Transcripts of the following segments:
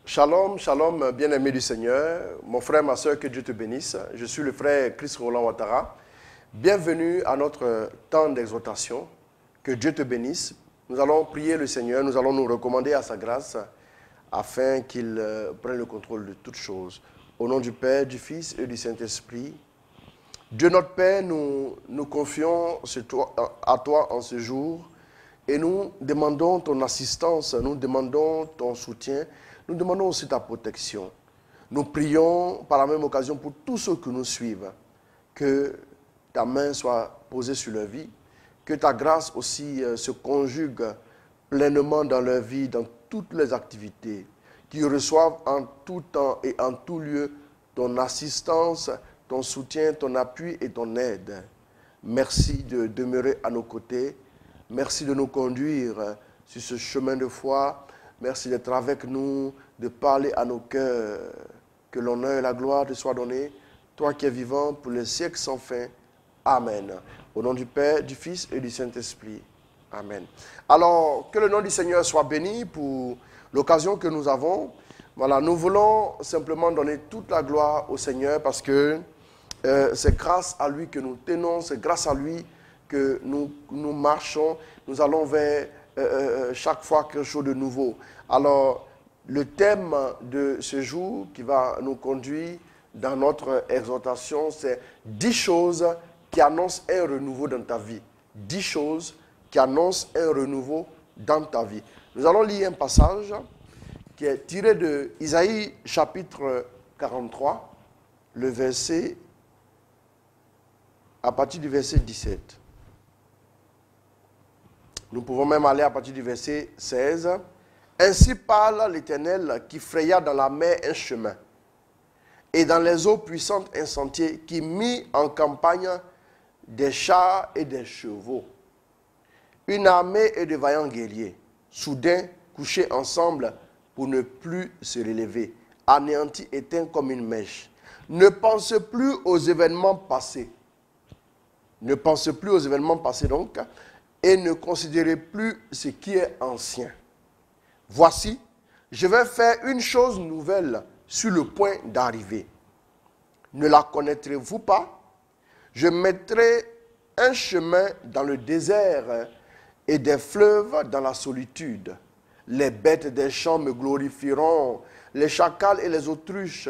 Shalom, shalom, bien-aimé du Seigneur, mon frère, ma soeur, que Dieu te bénisse. Je suis le frère Chris Roland Ouattara. Bienvenue à notre temps d'exhortation. Que Dieu te bénisse. Nous allons prier le Seigneur, nous allons nous recommander à sa grâce afin qu'il prenne le contrôle de toutes choses. Au nom du Père, du Fils et du Saint-Esprit. Dieu notre Père, nous confions à toi en ce jour et nous demandons ton assistance, nous demandons ton soutien. Nous demandons aussi ta protection. Nous prions par la même occasion pour tous ceux qui nous suivent, que ta main soit posée sur leur vie, que ta grâce aussi se conjugue pleinement dans leur vie, dans toutes les activités, qu'ils reçoivent en tout temps et en tout lieu ton assistance, ton soutien, ton appui et ton aide. Merci de demeurer à nos côtés. Merci de nous conduire sur ce chemin de foi. Merci d'être avec nous, de parler à nos cœurs. Que l'honneur et la gloire te soient donnés, toi qui es vivant pour les siècles sans fin. Amen. Au nom du Père, du Fils et du Saint-Esprit. Amen. Alors, que le nom du Seigneur soit béni pour l'occasion que nous avons. Voilà, nous voulons simplement donner toute la gloire au Seigneur parce que c'est grâce à lui que nous tenons, c'est grâce à lui que nous marchons, nous allons vers chaque fois quelque chose de nouveau. Alors, le thème de ce jour qui va nous conduire dans notre exhortation, c'est 10 choses qui annoncent un renouveau dans ta vie. 10 choses qui annoncent un renouveau dans ta vie. Nous allons lire un passage qui est tiré de Isaïe chapitre 43, le verset, à partir du verset 17. Nous pouvons même aller à partir du verset 16. Ainsi parle l'Éternel qui fraya dans la mer un chemin, et dans les eaux puissantes un sentier, qui mit en campagne des chars et des chevaux. Une armée et de vaillants guerriers, soudain couchés ensemble pour ne plus se relever, anéantis, éteints comme une mèche. Ne pense plus aux événements passés. Ne pense plus aux événements passés donc, et ne considérez plus ce qui est ancien. Voici, je vais faire une chose nouvelle sur le point d'arriver. Ne la connaîtrez-vous pas? Je mettrai un chemin dans le désert et des fleuves dans la solitude. Les bêtes des champs me glorifieront, les chacals et les autruches,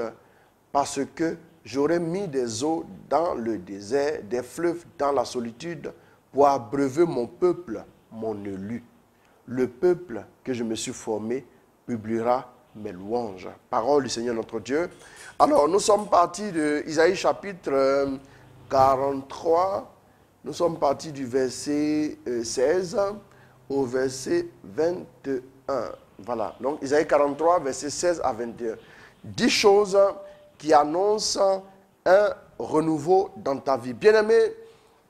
parce que j'aurai mis des eaux dans le désert, des fleuves dans la solitude, pour abreuver mon peuple, mon élu. Le peuple que je me suis formé publiera mes louanges. Parole du Seigneur notre Dieu. Alors, nous sommes partis de Isaïe chapitre 43. Nous sommes partis du verset 16 au verset 21. Voilà. Donc, Isaïe 43, verset 16 à 21. 10 choses qui annoncent un renouveau dans ta vie. Bien-aimés,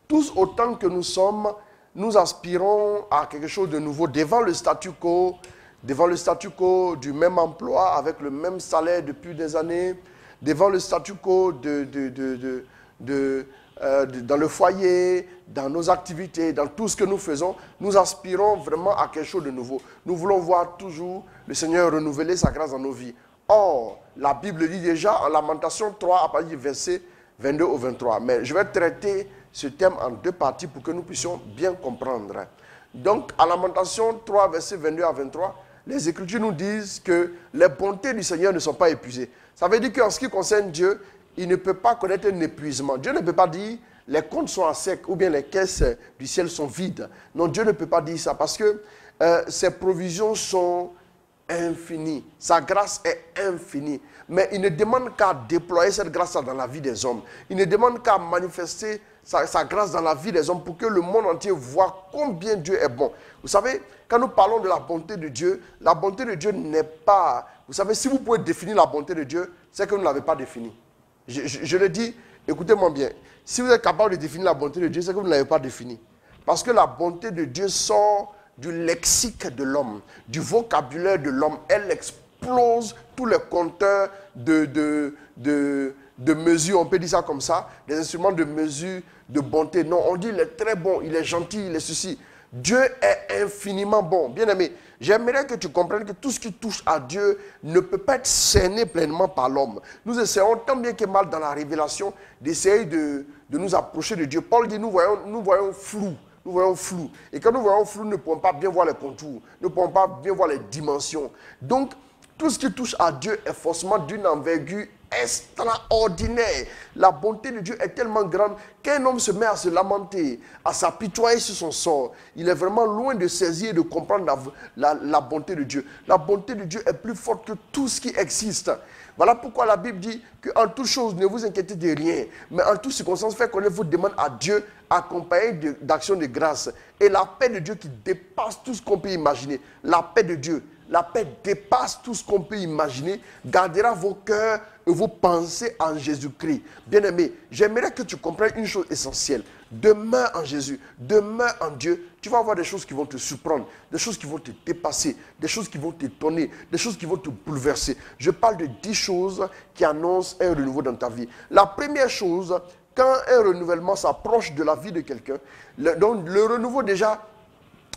tous autant que nous sommes, nous aspirons à quelque chose de nouveau devant le statu quo du même emploi avec le même salaire depuis des années, devant le statu quo dans le foyer, dans nos activités, dans tout ce que nous faisons. Nous aspirons vraiment à quelque chose de nouveau. Nous voulons voir toujours le Seigneur renouveler sa grâce dans nos vies. Or, la Bible dit déjà en Lamentation 3 à partir du verset 22 au 23. Mais je vais traiter ce thème en 2 parties pour que nous puissions bien comprendre. Donc, à Lamentation 3, verset 22 à 23, les Écritures nous disent que les bontés du Seigneur ne sont pas épuisées. Ça veut dire qu'en ce qui concerne Dieu, il ne peut pas connaître un épuisement. Dieu ne peut pas dire les comptes sont à sec ou bien les caisses du ciel sont vides. Non, Dieu ne peut pas dire ça parce que ses provisions sont infinies. Sa grâce est infinie. Mais il ne demande qu'à déployer cette grâce dans la vie des hommes. Il ne demande qu'à manifester sa grâce dans la vie des hommes pour que le monde entier voit combien Dieu est bon. Vous savez, quand nous parlons de la bonté de Dieu n'est pas... Vous savez, si vous pouvez définir la bonté de Dieu, c'est que vous ne l'avez pas définie. Je le dis, écoutez-moi bien. Si vous êtes capable de définir la bonté de Dieu, c'est que vous ne l'avez pas définie. Parce que la bonté de Dieu sort du lexique de l'homme, du vocabulaire de l'homme. Elle explose tous les compteurs de mesure, on peut dire ça comme ça, des instruments de mesure de bonté. Non, on dit il est très bon, il est gentil, il est ceci. Dieu est infiniment bon. Bien-aimé, j'aimerais que tu comprennes que tout ce qui touche à Dieu ne peut pas être cerné pleinement par l'homme. Nous essayons tant bien que mal dans la révélation d'essayer de nous approcher de Dieu. Paul dit, nous voyons flou. Nous voyons flou. Et quand nous voyons flou, nous ne pouvons pas bien voir les contours. Nous ne pouvons pas bien voir les dimensions. Donc, tout ce qui touche à Dieu est forcément d'une envergure extraordinaire. La bonté de Dieu est tellement grande qu'un homme se met à se lamenter, à s'apitoyer sur son sort. Il est vraiment loin de saisir et de comprendre la bonté de Dieu. La bonté de Dieu est plus forte que tout ce qui existe. Voilà pourquoi la Bible dit qu'en toute chose, ne vous inquiétez de rien, mais en toute circonstance, faites connaître vos demandes à Dieu, accompagnées d'actions de grâce. Et la paix de Dieu qui dépasse tout ce qu'on peut imaginer, la paix de Dieu, la paix dépasse tout ce qu'on peut imaginer, gardera vos cœurs et vos pensées en Jésus-Christ. Bien-aimé, j'aimerais que tu comprennes une chose essentielle. Demeure en Jésus, demeure en Dieu. Tu vas avoir des choses qui vont te surprendre, des choses qui vont te dépasser, des choses qui vont t'étonner, des choses qui vont te bouleverser. Je parle de 10 choses qui annoncent un renouveau dans ta vie. La première chose, quand un renouvellement s'approche de la vie de quelqu'un, donc le renouveau déjà,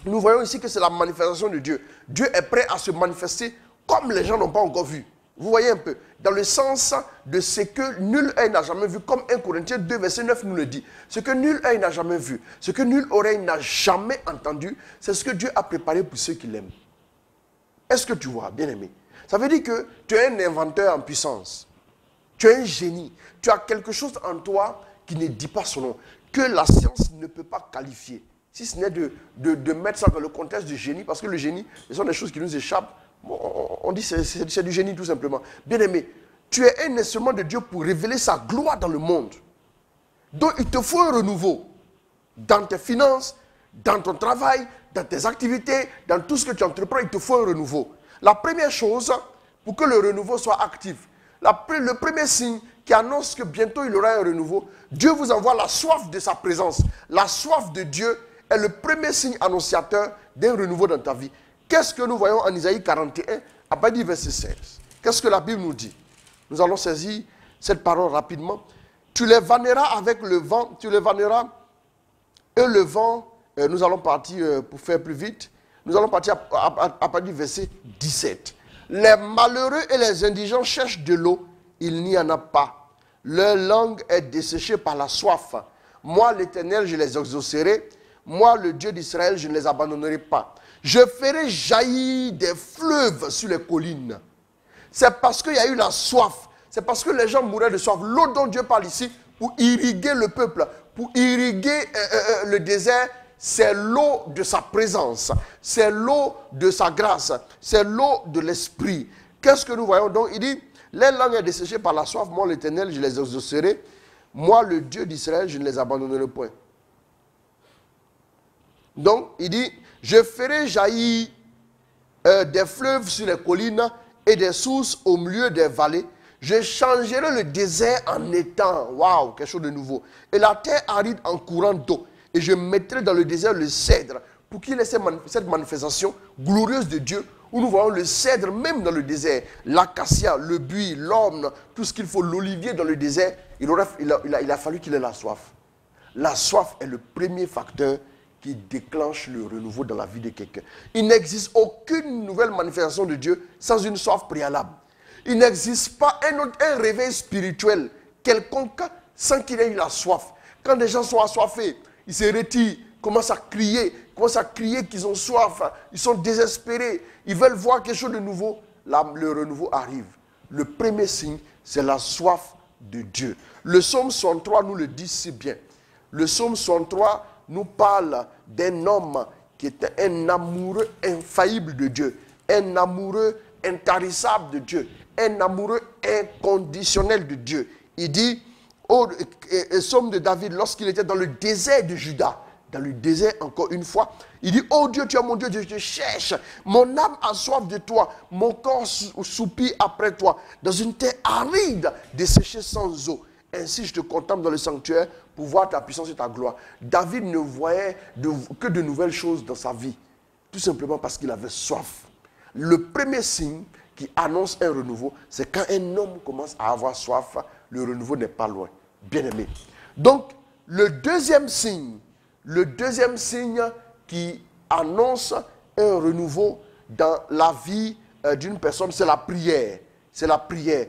nous voyons ici que c'est la manifestation de Dieu. Dieu est prêt à se manifester comme les gens n'ont pas encore vu. Vous voyez un peu, dans le sens de ce que nul œil n'a jamais vu, comme 1 Corinthiens 2, verset 9 nous le dit. Ce que nul œil n'a jamais vu, ce que nulle oreille n'a jamais entendu, c'est ce que Dieu a préparé pour ceux qui l'aiment. Est-ce que tu vois, bien-aimé? Ça veut dire que tu es un inventeur en puissance. Tu es un génie. Tu as quelque chose en toi qui ne dit pas son nom, que la science ne peut pas qualifier. Si ce n'est de mettre ça dans le contexte du génie, parce que le génie, ce sont des choses qui nous échappent. On dit que c'est du génie tout simplement. Bien-aimé, tu es un instrument de Dieu pour révéler sa gloire dans le monde. Donc il te faut un renouveau. Dans tes finances, dans ton travail, dans tes activités, dans tout ce que tu entreprends, il te faut un renouveau. La première chose, pour que le renouveau soit actif, le premier signe qui annonce que bientôt il y aura un renouveau, Dieu vous envoie la soif de sa présence. La soif de Dieu est le premier signe annonciateur d'un renouveau dans ta vie. Qu'est-ce que nous voyons en Isaïe 41, à partir du verset 16? Qu'est-ce que la Bible nous dit? Nous allons saisir cette parole rapidement. Tu les vanneras avec le vent, tu les vanneras, et le vent, nous allons partir pour faire plus vite, nous allons partir à partir du verset 17. Les malheureux et les indigents cherchent de l'eau, il n'y en a pas. Leur langue est desséchée par la soif. Moi, l'Éternel, je les exaucerai. Moi, le Dieu d'Israël, je ne les abandonnerai pas. Je ferai jaillir des fleuves sur les collines. C'est parce qu'il y a eu la soif. C'est parce que les gens mouraient de soif. L'eau dont Dieu parle ici, pour irriguer le peuple, pour irriguer le désert, c'est l'eau de sa présence. C'est l'eau de sa grâce. C'est l'eau de l'esprit. Qu'est-ce que nous voyons donc? Il dit, les langues sont desséchées par la soif. Moi, l'Éternel, je les exaucerai. Moi, le Dieu d'Israël, je ne les abandonnerai point. Donc, il dit, je ferai jaillir des fleuves sur les collines et des sources au milieu des vallées. Je changerai le désert en étang. Waouh, quelque chose de nouveau. Et la terre aride en courant d'eau. Et je mettrai dans le désert le cèdre pour qu'il ait cette manifestation glorieuse de Dieu où nous voyons le cèdre même dans le désert. L'acacia, le buis, l'orme, tout ce qu'il faut, l'olivier dans le désert. Il a fallu qu'il ait la soif. La soif est le premier facteur qui déclenche le renouveau dans la vie de quelqu'un. Il n'existe aucune nouvelle manifestation de Dieu sans une soif préalable. Il n'existe pas un réveil spirituel quelconque sans qu'il ait eu la soif. Quand des gens sont assoiffés, ils se retirent, commencent à crier qu'ils ont soif, ils sont désespérés, ils veulent voir quelque chose de nouveau. Là, le renouveau arrive. Le premier signe, c'est la soif de Dieu. Le psaume 63 nous le dit si bien. Le psaume 63 nous parle d'un homme qui était un amoureux infaillible de Dieu, un amoureux intarissable de Dieu, un amoureux inconditionnel de Dieu. Il dit, au psaume de David, lorsqu'il était dans le désert de Juda, dans le désert encore une fois, il dit, oh Dieu, tu es mon Dieu, je te cherche, mon âme a soif de toi, mon corps soupire après toi, dans une terre aride, desséchée sans eau. Ainsi, je te contemple dans le sanctuaire pour voir ta puissance et ta gloire. David ne voyait que de nouvelles choses dans sa vie, tout simplement parce qu'il avait soif. Le premier signe qui annonce un renouveau, c'est quand un homme commence à avoir soif, le renouveau n'est pas loin. Bien-aimé. Donc, le deuxième signe qui annonce un renouveau dans la vie d'une personne, c'est la prière. C'est la prière.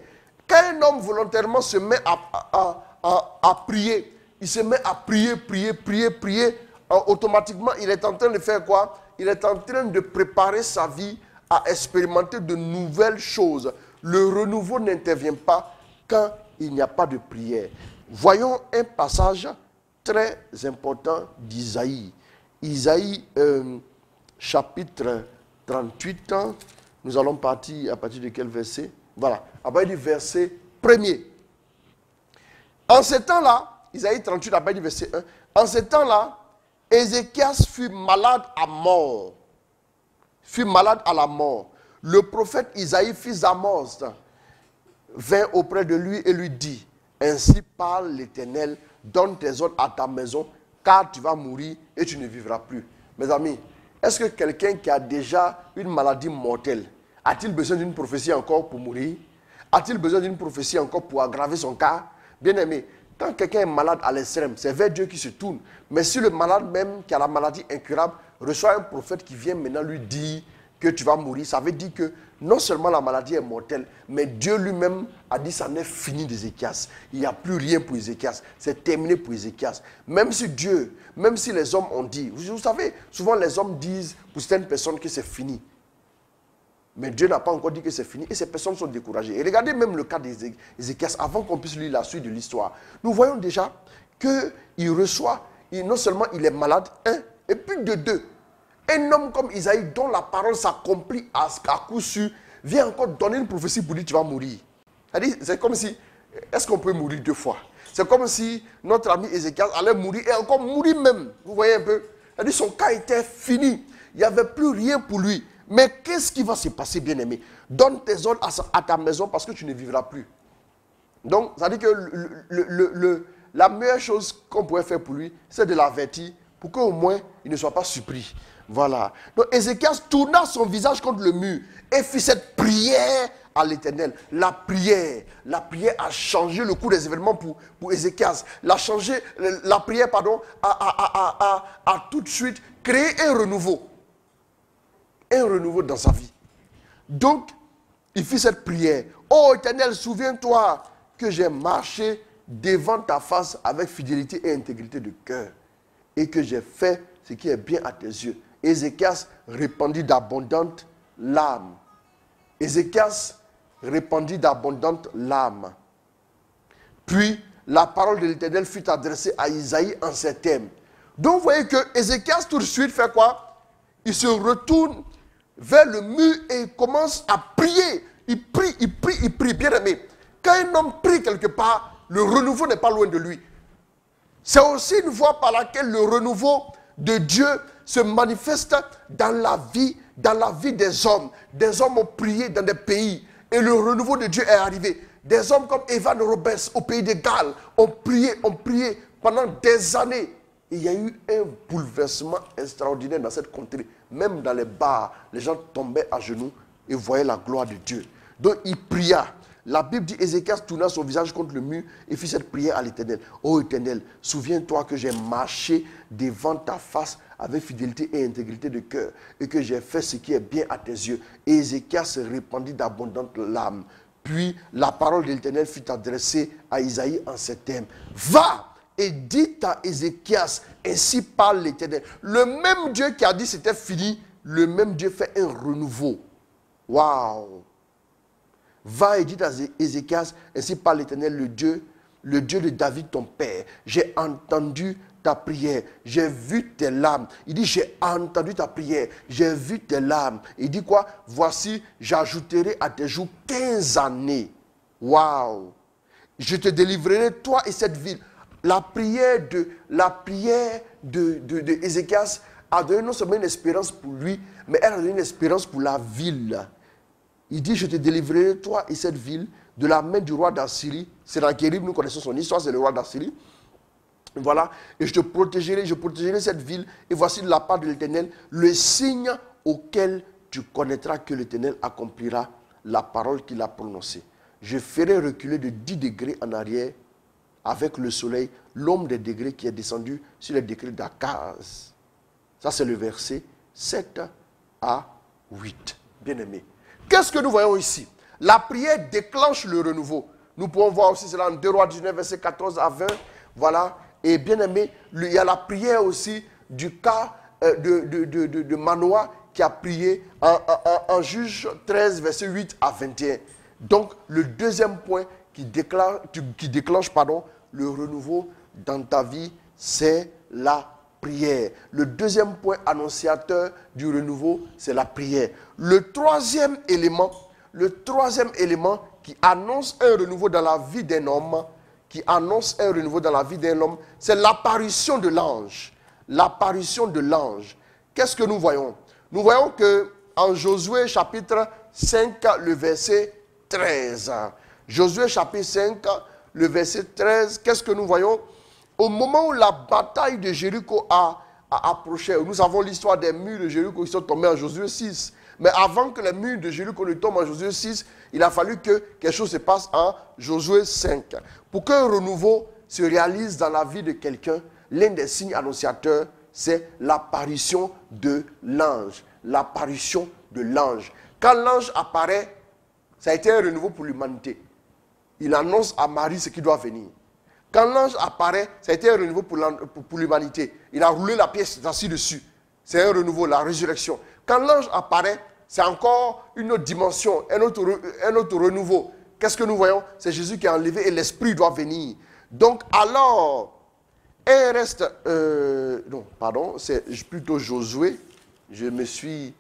Quand un homme volontairement se met à prier, il se met à prier, automatiquement, il est en train de faire quoi? Il est en train de préparer sa vie à expérimenter de nouvelles choses. Le renouveau n'intervient pas quand il n'y a pas de prière. Voyons un passage très important d'Isaïe. Isaïe, chapitre 38, nous allons partir à partir de quel verset? Voilà, à partir du verset 1er. En ce temps-là, Isaïe 38, à partir du verset 1, en ce temps-là, Ézéchias fut malade à mort. Fut malade à la mort. Le prophète Isaïe, fils d'Amos, vint auprès de lui et lui dit, ainsi parle l'Éternel, donne tes ordres à ta maison, car tu vas mourir et tu ne vivras plus. Mes amis, est-ce que quelqu'un qui a déjà une maladie mortelle, a-t-il besoin d'une prophétie encore pour mourir? A-t-il besoin d'une prophétie encore pour aggraver son cas? Bien aimé, quand quelqu'un est malade à l'extrême, c'est vers Dieu qui se tourne. Mais si le malade même qui a la maladie incurable reçoit un prophète qui vient maintenant lui dire que tu vas mourir, ça veut dire que non seulement la maladie est mortelle, mais Dieu lui-même a dit ça n'est fini d'Ézéchias. Il n'y a plus rien pour Ézéchias. C'est terminé pour Ézéchias. Même si Dieu, même si les hommes ont dit, vous savez, souvent les hommes disent pour certaines personnes que c'est fini. Mais Dieu n'a pas encore dit que c'est fini et ces personnes sont découragées. Et regardez même le cas d'Ézéchias, avant qu'on puisse lire la suite de l'histoire. Nous voyons déjà qu'il reçoit, non seulement il est malade, et puis de deux. Un homme comme Isaïe, dont la parole s'accomplit à coup sûr, vient encore donner une prophétie pour dire tu vas mourir. C'est comme si, est-ce qu'on peut mourir deux fois? C'est comme si notre ami Ézéchias allait mourir et encore mourir même. Vous voyez un peu? Son cas était fini. Il n'y avait plus rien pour lui. Mais qu'est-ce qui va se passer, bien-aimé? Donne tes ordres à ta maison parce que tu ne vivras plus. Donc, ça veut dire que la meilleure chose qu'on pourrait faire pour lui, c'est de l'avertir pour qu'au moins il ne soit pas surpris. Voilà. Donc, Ézéchias tourna son visage contre le mur et fit cette prière à l'Éternel. La prière a changé le cours des événements pour Ézéchias. La prière, a tout de suite créé un renouveau. Un renouveau dans sa vie. Donc, il fit cette prière. Oh Éternel, souviens-toi que j'ai marché devant ta face avec fidélité et intégrité de cœur et que j'ai fait ce qui est bien à tes yeux. Ézéchias répandit d'abondantes larmes. Ézéchias répandit d'abondantes larmes. Puis, la parole de l'Éternel fut adressée à Isaïe en ces termes. Donc, vous voyez que Ézéchias tout de suite fait quoi? Il se retourne vers le mur et il commence à prier. Il prie, bien aimé. Quand un homme prie quelque part, le renouveau n'est pas loin de lui. C'est aussi une voie par laquelle le renouveau de Dieu se manifeste dans la vie des hommes. Des hommes ont prié dans des pays et le renouveau de Dieu est arrivé. Des hommes comme Evan Roberts au pays de Galles ont prié pendant des années. Et il y a eu un bouleversement extraordinaire dans cette contrée. Même dans les bars, les gens tombaient à genoux et voyaient la gloire de Dieu. Donc il pria. La Bible dit, Ézéchias tourna son visage contre le mur et fit cette prière à l'Éternel. Ô Éternel, souviens-toi que j'ai marché devant ta face avec fidélité et intégrité de cœur et que j'ai fait ce qui est bien à tes yeux. Et Ézéchias se répandit d'abondantes larmes. Puis la parole de l'Éternel fut adressée à Isaïe en ces termes. Va et dit à Ézéchias, ainsi parle l'Éternel. Le même Dieu qui a dit c'était fini, le même Dieu fait un renouveau. Waouh! Va et dit à Ézéchias, ainsi parle l'Éternel, le Dieu de David ton père. J'ai entendu ta prière, j'ai vu tes larmes. Il dit, j'ai entendu ta prière, j'ai vu tes larmes. Il dit quoi? Voici, j'ajouterai à tes jours 15 années. Waouh! Je te délivrerai, toi et cette ville. La prière de Ézéchias a donné non seulement une espérance pour lui, mais elle a donné une espérance pour la ville. Il dit, je te délivrerai, toi et cette ville, de la main du roi d'Assyrie. C'est Sennacherib, nous connaissons son histoire, c'est le roi d'Assyrie. Voilà, et je protégerai cette ville, et voici de la part de l'Éternel, le signe auquel tu connaîtras que l'Éternel accomplira la parole qu'il a prononcée. Je ferai reculer de 10 degrés en arrière, avec le soleil, l'ombre des degrés qui est descendu sur les degrés d'Akaz. Ça, c'est le verset 7 à 8. Bien-aimés. Qu'est-ce que nous voyons ici? La prière déclenche le renouveau. Nous pouvons voir aussi cela en 2 Rois 19, verset 14 à 20. Voilà. Et bien-aimés, il y a la prière aussi du cas de Manoah qui a prié en Juge 13, verset 8 à 21. Donc, le deuxième point qui déclenche le renouveau dans ta vie, c'est la prière. Le deuxième point annonciateur du renouveau, c'est la prière. Le troisième élément qui annonce un renouveau dans la vie d'un homme, c'est l'apparition de l'ange. L'apparition de l'ange. Qu'est-ce que nous voyons? Nous voyons que en Josué chapitre 5, le verset 13. Josué chapitre 5, le verset 13, qu'est-ce que nous voyons? Au moment où la bataille de Jéricho a approché, nous avons l'histoire des murs de Jéricho qui sont tombés en Josué 6. Mais avant que les murs de Jéricho ne tombent en Josué 6, il a fallu que quelque chose se passe en Josué 5. Pour qu'un renouveau se réalise dans la vie de quelqu'un, l'un des signes annonciateurs, c'est l'apparition de l'ange. L'apparition de l'ange. Quand l'ange apparaît, ça a été un renouveau pour l'humanité. Il annonce à Marie ce qui doit venir. Quand l'ange apparaît, ça a été un renouveau pour l'humanité. Il a roulé la pièce, il est assis dessus. C'est un renouveau, la résurrection. Quand l'ange apparaît, c'est encore une autre dimension, un autre renouveau. Qu'est-ce que nous voyons? C'est Jésus qui est enlevé et l'Esprit doit venir. Donc alors, il reste... c'est plutôt Josué. Je me suis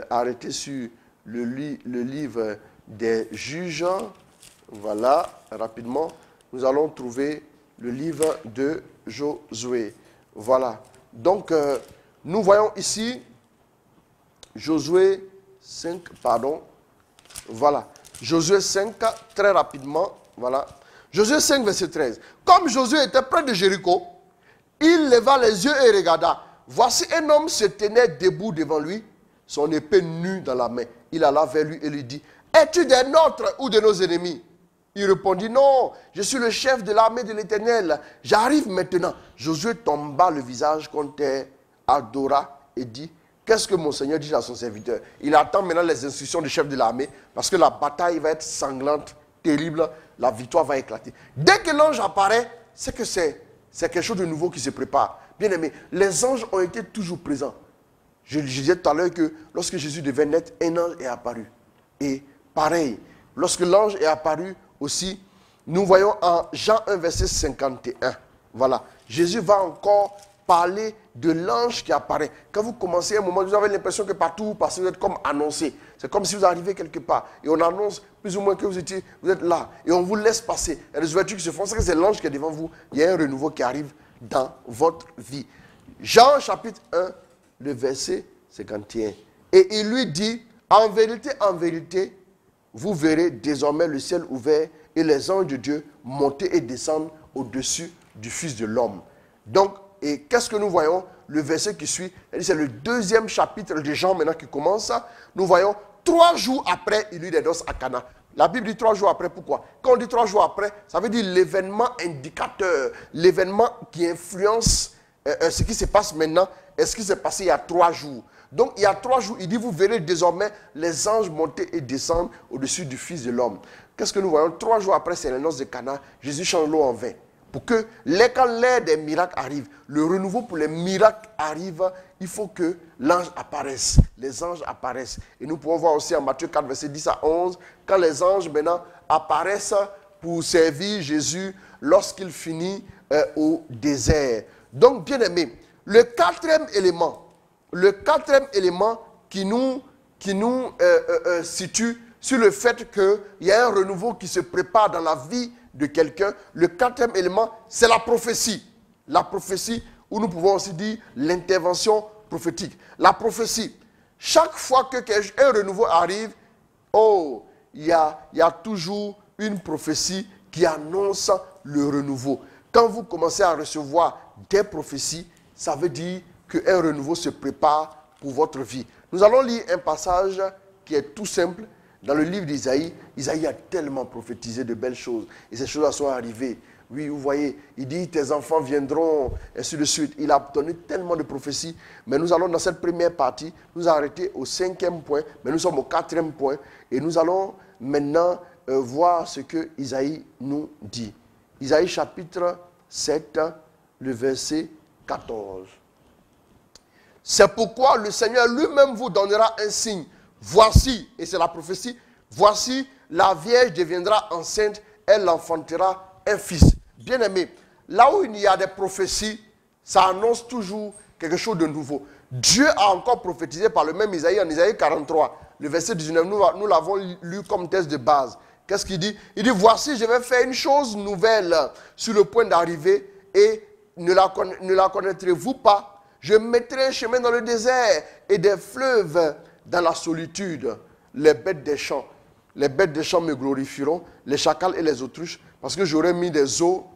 arrêté sur le livre des juges. Voilà, rapidement. Nous allons trouver le livre de Josué. Voilà. Donc, nous voyons ici Josué 5, Voilà. Josué 5, très rapidement. Voilà. Josué 5, verset 13. Comme Josué était près de Jéricho, il leva les yeux et regarda. Voici un homme se tenait debout devant lui, son épée nue dans la main. Il alla vers lui et lui dit, es-tu des nôtres ou de nos ennemis? Il répondit, non, je suis le chef de l'armée de l'Éternel. J'arrive maintenant. Josué tomba le visage contre terre, adora et dit, qu'est-ce que mon Seigneur dit à son serviteur? Il attend maintenant les instructions du chef de l'armée parce que la bataille va être sanglante, terrible, la victoire va éclater. Dès que l'ange apparaît, c'est que c'est quelque chose de nouveau qui se prépare. Bien aimé, les anges ont été toujours présents. Je disais tout à l'heure que lorsque Jésus devait naître, un ange est apparu. Et pareil, lorsque l'ange est apparu aussi, nous voyons en Jean 1, verset 51. Voilà, Jésus va encore parler de l'ange qui apparaît. Quand vous commencez un moment, vous avez l'impression que partout où vous passez, vous êtes comme annoncé. C'est comme si vous arrivez quelque part et on annonce plus ou moins que vous êtes là et on vous laisse passer. Il y a des ouvertures qui se font, c'est l'ange qui est devant vous. Il y a un renouveau qui arrive dans votre vie. Jean chapitre 1, le verset 51. Et il lui dit, en vérité, vous verrez désormais le ciel ouvert et les anges de Dieu monter et descendre au-dessus du Fils de l'homme. Donc, et qu'est-ce que nous voyons? Le verset qui suit, c'est le deuxième chapitre de Jean maintenant qui commence. Nous voyons 3 jours après, il eut des noces à Cana. La Bible dit 3 jours après, pourquoi? Quand on dit 3 jours après, ça veut dire l'événement indicateur, l'événement qui influence ce qui se passe maintenant et ce qui s'est passé il y a 3 jours. Donc il y a 3 jours, il dit, vous verrez désormais les anges monter et descendre au-dessus du Fils de l'homme. Qu'est-ce que nous voyons? 3 jours après, c'est les noces de Cana. Jésus change l'eau en vin. Pour que quand l'ère des miracles arrive, le renouveau pour les miracles arrive, il faut que l'ange apparaisse. Les anges apparaissent. Et nous pouvons voir aussi en Matthieu 4, verset 10 à 11, quand les anges maintenant apparaissent pour servir Jésus lorsqu'il finit au désert. Donc, bien aimé, le quatrième élément qui nous situe sur le fait qu'il y a un renouveau qui se prépare dans la vie de quelqu'un, le quatrième élément, c'est la prophétie. La prophétie, où nous pouvons aussi dire l'intervention prophétique. La prophétie, chaque fois qu'un renouveau arrive, il y a toujours une prophétie qui annonce le renouveau. Quand vous commencez à recevoir des prophéties, ça veut dire qu'un renouveau se prépare pour votre vie. Nous allons lire un passage qui est tout simple. Dans le livre d'Isaïe, Isaïe a tellement prophétisé de belles choses. Et ces choses-là sont arrivées. Oui, vous voyez, il dit tes enfants viendront, et ainsi de suite. Il a donné tellement de prophéties. Mais nous allons dans cette première partie, nous arrêter au 5e point, mais nous sommes au 4e point. Et nous allons maintenant voir ce que Isaïe nous dit. Isaïe chapitre 7, le verset 14. C'est pourquoi le Seigneur lui-même vous donnera un signe. Voici, et c'est la prophétie, voici, la Vierge deviendra enceinte, elle enfantera un fils. Bien-aimé, là où il y a des prophéties, ça annonce toujours quelque chose de nouveau. Dieu a encore prophétisé par le même Isaïe, en Isaïe 43, le verset 19, nous l'avons lu comme texte de base. Qu'est-ce qu'il dit? Il dit, voici, je vais faire une chose nouvelle sur le point d'arriver et ne la connaîtrez-vous pas? Je mettrai un chemin dans le désert et des fleuves dans la solitude. Les bêtes des champs me glorifieront, les chacals et les autruches, parce que j'aurai mis des eaux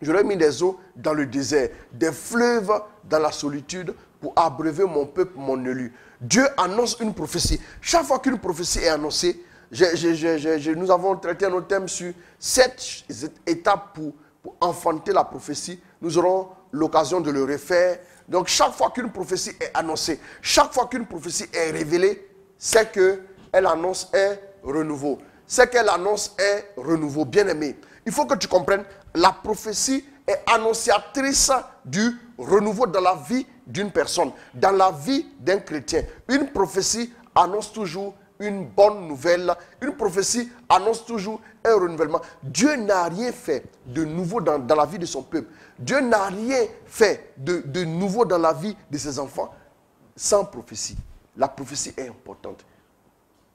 dans le désert, des fleuves dans la solitude pour abreuver mon peuple, mon élu. Dieu annonce une prophétie. Chaque fois qu'une prophétie est annoncée, nous avons traité un thème sur 7 étapes pour enfanter la prophétie. Nous aurons l'occasion de le refaire. Donc chaque fois qu'une prophétie est annoncée, chaque fois qu'une prophétie est révélée, c'est qu'elle annonce un renouveau. C'est qu'elle annonce un renouveau. Bien-aimé, il faut que tu comprennes, la prophétie est annonciatrice du renouveau dans la vie d'une personne, dans la vie d'un chrétien. Une prophétie annonce toujours une bonne nouvelle. Une prophétie annonce toujours un renouvellement. Dieu n'a rien fait de nouveau dans la vie de son peuple. Dieu n'a rien fait de nouveau dans la vie de ses enfants sans prophétie. La prophétie est importante.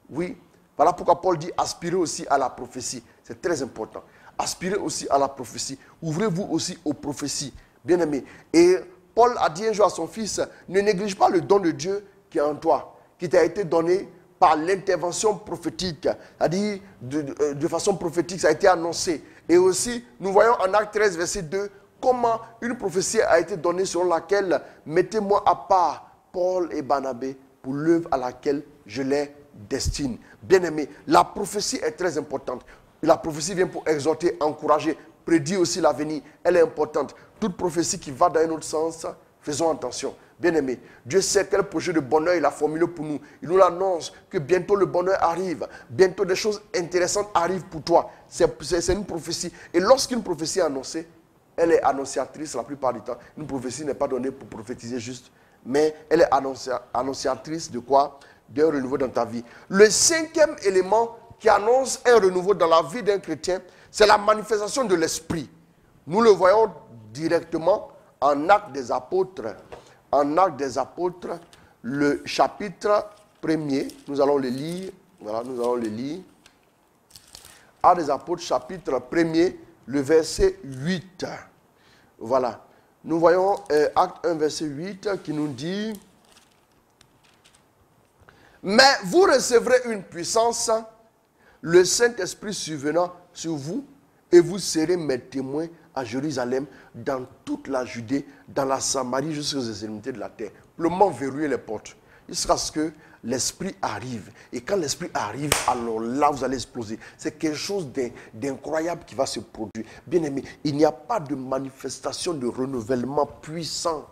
Oui, voilà pourquoi Paul dit aspirez aussi à la prophétie. C'est très important. Aspirez aussi à la prophétie. Ouvrez-vous aussi aux prophéties. Bien-aimés. Et Paul a dit un jour à son fils, ne néglige pas le don de Dieu qui est en toi, qui t'a été donné par l'intervention prophétique. C'est-à-dire, de façon prophétique, ça a été annoncé. Et aussi, nous voyons en Acte 13, verset 2, comment une prophétie a été donnée selon laquelle, mettez-moi à part Paul et Barnabé pour l'œuvre à laquelle je les destine. Bien-aimé, la prophétie est très importante. La prophétie vient pour exhorter, encourager, prédire aussi l'avenir. Elle est importante. Toute prophétie qui va dans un autre sens, faisons attention. Bien-aimé, Dieu sait quel projet de bonheur il a formulé pour nous. Il nous annonce que bientôt le bonheur arrive. Bientôt des choses intéressantes arrivent pour toi. C'est une prophétie. Et lorsqu'une prophétie est annoncée, elle est annonciatrice la plupart du temps. Une prophétie n'est pas donnée pour prophétiser juste. Mais elle est annonciatrice de quoi? D'un renouveau dans ta vie. Le 5e élément qui annonce un renouveau dans la vie d'un chrétien, c'est la manifestation de l'esprit. Nous le voyons directement en Actes des Apôtres. En Actes des Apôtres, le chapitre 1er, nous allons le lire. Voilà, nous allons le lire. Actes des Apôtres, chapitre 1er, le verset 8. Voilà. Nous voyons Acte 1, verset 8 qui nous dit « Mais vous recevrez une puissance, le Saint-Esprit survenant sur vous, et vous serez mes témoins à Jérusalem, dans toute la Judée, dans la Samarie, jusqu'aux extrémités de la terre. » Le moment verrouiller les portes. Jusqu'à ce que l'Esprit arrive. Et quand l'Esprit arrive, alors là, vous allez exploser. C'est quelque chose d'incroyable qui va se produire. Bien aimé, il n'y a pas de manifestation de renouvellement puissant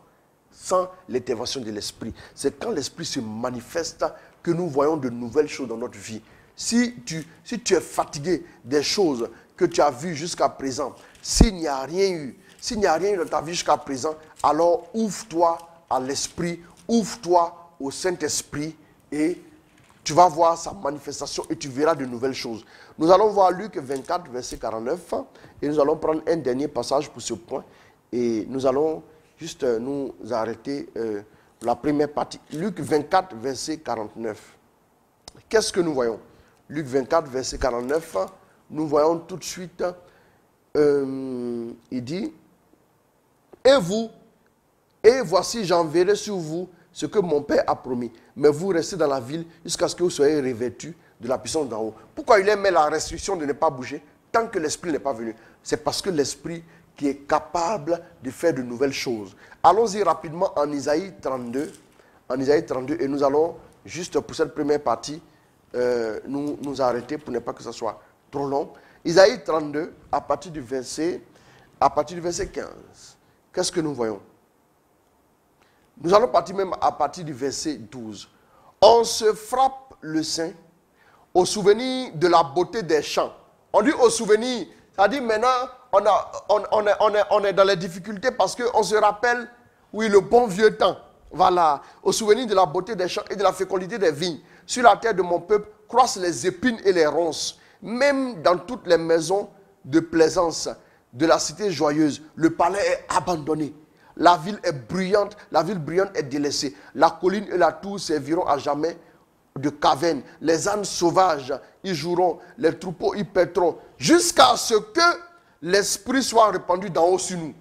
sans l'intervention de l'Esprit. C'est quand l'Esprit se manifeste que nous voyons de nouvelles choses dans notre vie. Si tu es fatigué des choses que tu as vues jusqu'à présent, s'il n'y a rien eu dans ta vie jusqu'à présent, alors ouvre-toi à l'Esprit, ouvre-toi au Saint-Esprit et tu vas voir sa manifestation et tu verras de nouvelles choses. Nous allons voir Luc 24, verset 49 et nous allons prendre un dernier passage pour ce point et nous allons juste nous arrêter la première partie. Luc 24, verset 49. Qu'est-ce que nous voyons? Luc 24, verset 49, nous voyons tout de suite, il dit, et voici j'enverrai sur vous ce que mon Père a promis. Mais vous restez dans la ville jusqu'à ce que vous soyez revêtus de la puissance d'en haut. Pourquoi il met la restriction de ne pas bouger tant que l'Esprit n'est pas venu? C'est parce que l'Esprit qui est capable de faire de nouvelles choses. Allons-y rapidement en Isaïe 32. En Isaïe 32, et nous allons, juste pour cette première partie, nous arrêter pour ne pas que ce soit trop long. Isaïe 32, à partir du verset à partir du verset 15, qu'est-ce que nous voyons? Nous allons partir même à partir du verset 12. On se frappe le sein au souvenir de la beauté des champs. On dit au souvenir, ça dit maintenant, on est dans les difficultés parce qu'on se rappelle, oui, le bon vieux temps. Voilà, au souvenir de la beauté des champs et de la fécondité des vignes. Sur la terre de mon peuple croissent les épines et les ronces. Même dans toutes les maisons de plaisance de la cité joyeuse, le palais est abandonné. La ville est bruyante, la ville bruyante est délaissée. La colline et la tour serviront à jamais de caverne. Les ânes sauvages y joueront, les troupeaux y paîtront, jusqu'à ce que l'esprit soit répandu d'en haut sur nous.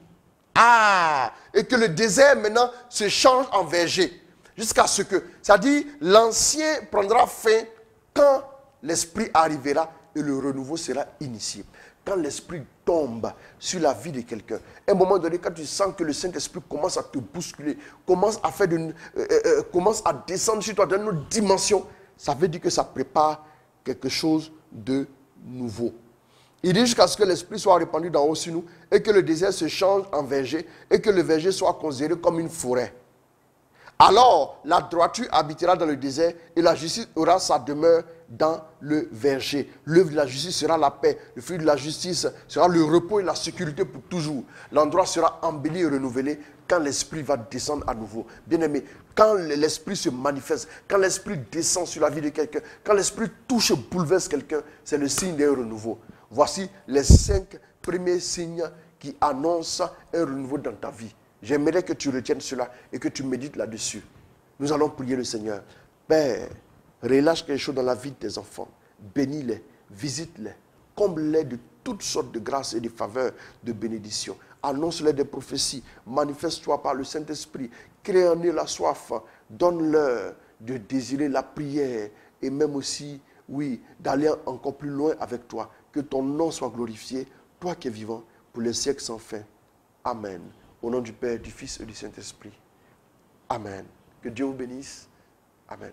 Ah, et que le désert maintenant se change en verger. Jusqu'à ce que, c'est-à-dire l'ancien prendra fin quand l'esprit arrivera et le renouveau sera initié. Quand l'esprit tombe sur la vie de quelqu'un, à un moment donné, quand tu sens que le Saint-Esprit commence à te bousculer, commence à descendre sur toi dans une autre dimension, ça veut dire que ça prépare quelque chose de nouveau. Il dit jusqu'à ce que l'esprit soit répandu d'en haut sur nous et que le désert se change en verger et que le verger soit considéré comme une forêt. Alors, la droiture habitera dans le désert et la justice aura sa demeure dans le verger. L'œuvre de la justice sera la paix. Le fruit de la justice sera le repos et la sécurité pour toujours. L'endroit sera embelli et renouvelé quand l'esprit va descendre à nouveau. Bien-aimé, quand l'esprit se manifeste, quand l'esprit descend sur la vie de quelqu'un, quand l'esprit touche et bouleverse quelqu'un, c'est le signe d'un renouveau. Voici les 5 premiers signes qui annoncent un renouveau dans ta vie. J'aimerais que tu retiennes cela et que tu médites là-dessus. Nous allons prier le Seigneur. Père, relâche quelque chose dans la vie de tes enfants. Bénis-les, visite-les, comble-les de toutes sortes de grâces et de faveurs, de bénédictions. Annonce-les des prophéties, manifeste-toi par le Saint-Esprit, crée en eux la soif, donne-leur de désirer la prière et même aussi, oui, d'aller encore plus loin avec toi. Que ton nom soit glorifié, toi qui es vivant, pour les siècles sans fin. Amen. Au nom du Père, du Fils et du Saint-Esprit. Amen. Que Dieu vous bénisse. Amen.